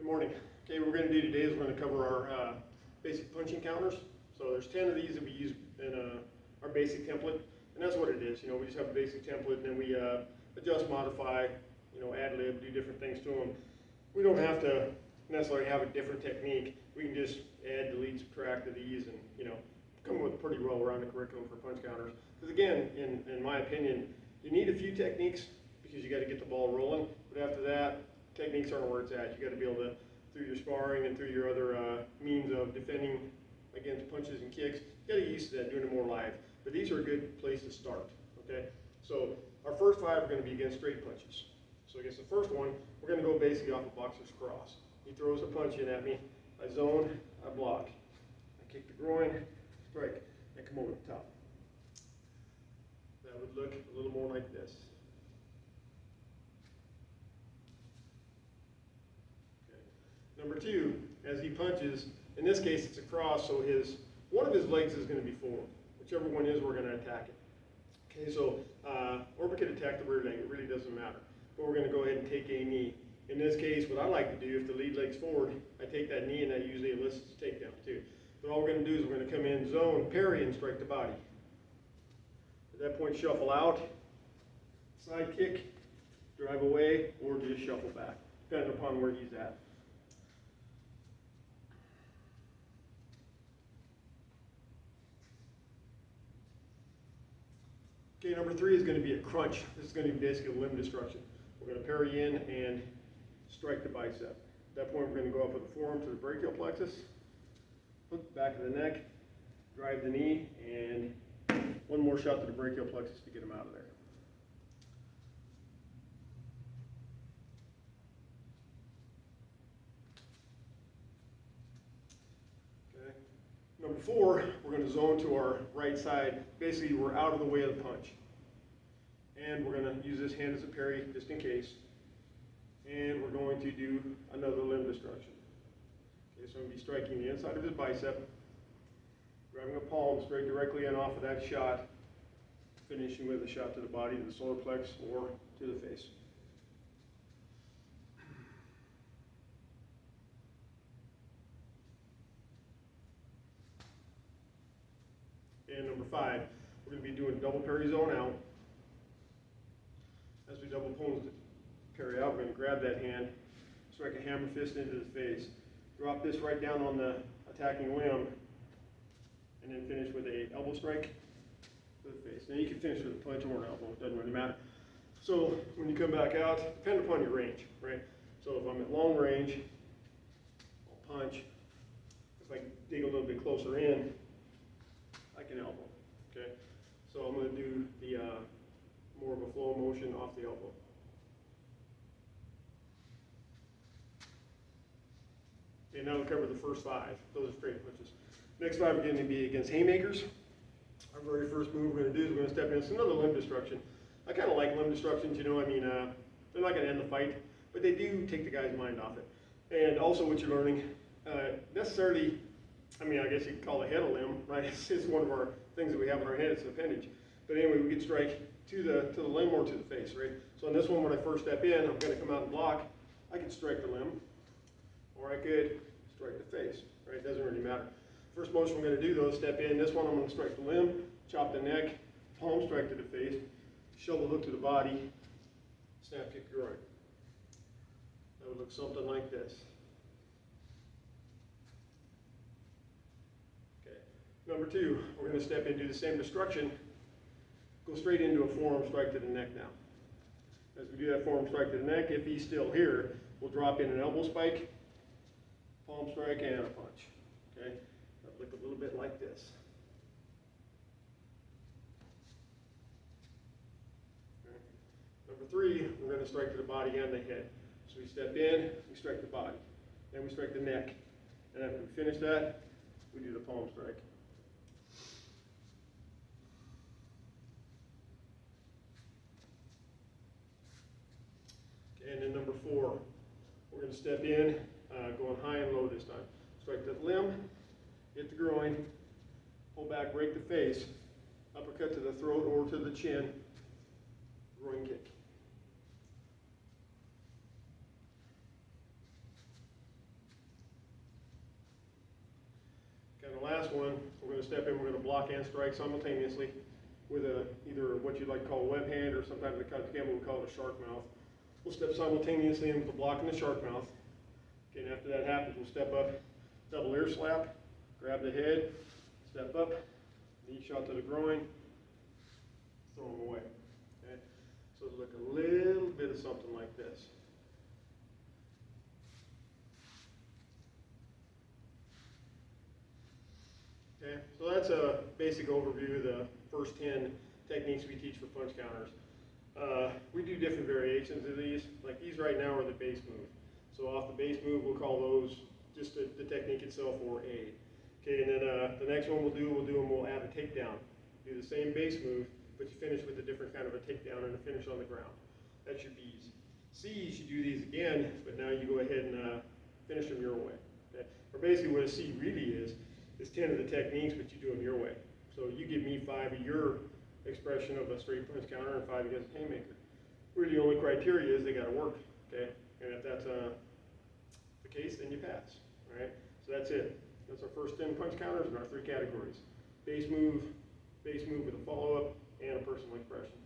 Good morning. Okay, what we're going to do today is we're going to cover our basic punching counters. So there's 10 of these that we use in our basic template, and that's what it is. You know, we just have a basic template, and then we adjust, modify, ad lib, do different things to them. We don't have to necessarily have a different technique. We can just add, delete, subtract to these, and come up with a pretty well-rounded curriculum for punch counters. Because again, in my opinion, you need a few techniques because you got to get the ball rolling. But after that, techniques aren't where it's at. You got to be able to, through your sparring and through your other means of defending against punches and kicks, you got to get used to that, doing it more live. But these are a good place to start. Okay, so our first 5 are going to be against straight punches. So I guess the first one, we're going to go basically off a boxer's cross. He throws a punch in at me, I zone, I block, I kick the groin, strike, and come over the top. That would look a little more like this. Okay. Number 2, as he punches, in this case it's a cross, so one of his legs is going to be forward. Whichever one is, we're going to attack it. Okay, so, or we could attack the rear leg, it really doesn't matter. But we're going to go ahead and take a knee. In this case, what I like to do, if the lead leg's forward, I take that knee and that usually elicits a takedown too. But all we're going to do is we're going to come in, zone, parry, and strike the body. At that point, shuffle out, side kick, drive away, or just shuffle back, depending upon where he's at. Okay, number 3 is going to be a crunch. This is going to be basically a limb destruction. We're going to parry in and strike the bicep. At that point, we're going to go up with the forearm to the brachial plexus, hook the back of the neck, drive the knee, and one more shot to the brachial plexus to get him out of there. Okay. Number 4, we're going to zone to our right side. Basically, we're out of the way of the punch. And we're going to use this hand as a parry, just in case. And we're going to do another limb destruction. Okay, so I'm going to be striking the inside of his bicep, grabbing a palm straight directly in off of that shot, finishing with a shot to the body, to the solar plex, or to the face. And number 5, we're going to be doing double parry zone out. As we double parry out, we're going to grab that hand, strike a hammer fist into the face, drop this right down on the attacking limb, and then finish with a elbow strike to the face. Now you can finish with a punch or an elbow, it doesn't really matter. So when you come back out, depending upon your range, right? So if I'm at long range, I'll punch. If I dig a little bit closer in, I can elbow, okay? So I'm going to do the more of a flow motion off the elbow. Okay, now we'll cover the first 5. Those are straight punches. Next 5 are going to be against haymakers. Our very first move we're going to do is we're going to step in. It's another limb destruction. I kind of like limb destructions, they're not going to end the fight, but they do take the guy's mind off it. And also what you're learning, necessarily, I guess you could call the head a limb, right? It's one of our things that we have in our head, it's an appendage. But anyway, we can strike to the limb or to the face, right? So in this one, when I first step in, I'm going to come out and block. I could strike the limb, or I could strike the face, right? It doesn't really matter. First motion we're going to do though is step in. This one I'm going to strike the limb, chop the neck, palm strike to the face, shovel hook to the body, snap kick groin. That would look something like this. Okay. Number 2, we're going to step in, do the same destruction, go straight into a forearm strike to the neck now. As we do that forearm strike to the neck, if he's still here, we'll drop in an elbow spike, palm strike, and a punch. Okay? That'll look a little bit like this. Okay. Number 3, we're going to strike to the body and the head. So we step in, we strike the body, then we strike the neck. And after we finish that, we do the palm strike. Okay, and then number 4, we're going to step in, going high and low this time. Strike the limb, hit the groin, pull back, break the face, uppercut to the throat or to the chin, groin kick. gonna step in, we're gonna block and strike simultaneously with either what you'd like to call a web hand, or sometimes the Campbell would call it a shark mouth. We'll step simultaneously in with the block and the shark mouth. Okay, and after that happens, we'll step up, double ear slap, grab the head, step up, knee shot to the groin, throw them away. Okay? So it'll look a little bit of something like this. Okay, so that's a basic overview of the first 10 techniques we teach for punch counters. We do different variations of these. Like these right now are the base move. So off the base move, we'll call those just the technique itself, or A. Okay, and then the next one we'll add a takedown. Do the same base move, but you finish with a different kind of a takedown and a finish on the ground. That's your B's. C's, you do these again, but now you go ahead and finish them your way. Okay? Or basically what a C really is 10 of the techniques, but you do them your way. So you give me 5 of your expression of a straight punch counter and 5 against a haymaker. Really, the only criteria is they got to work. Okay, and if that's the case, then you pass. All right. So that's it. That's our first 10 punch counters in our 3 categories: base move with a follow-up, and a personal expression.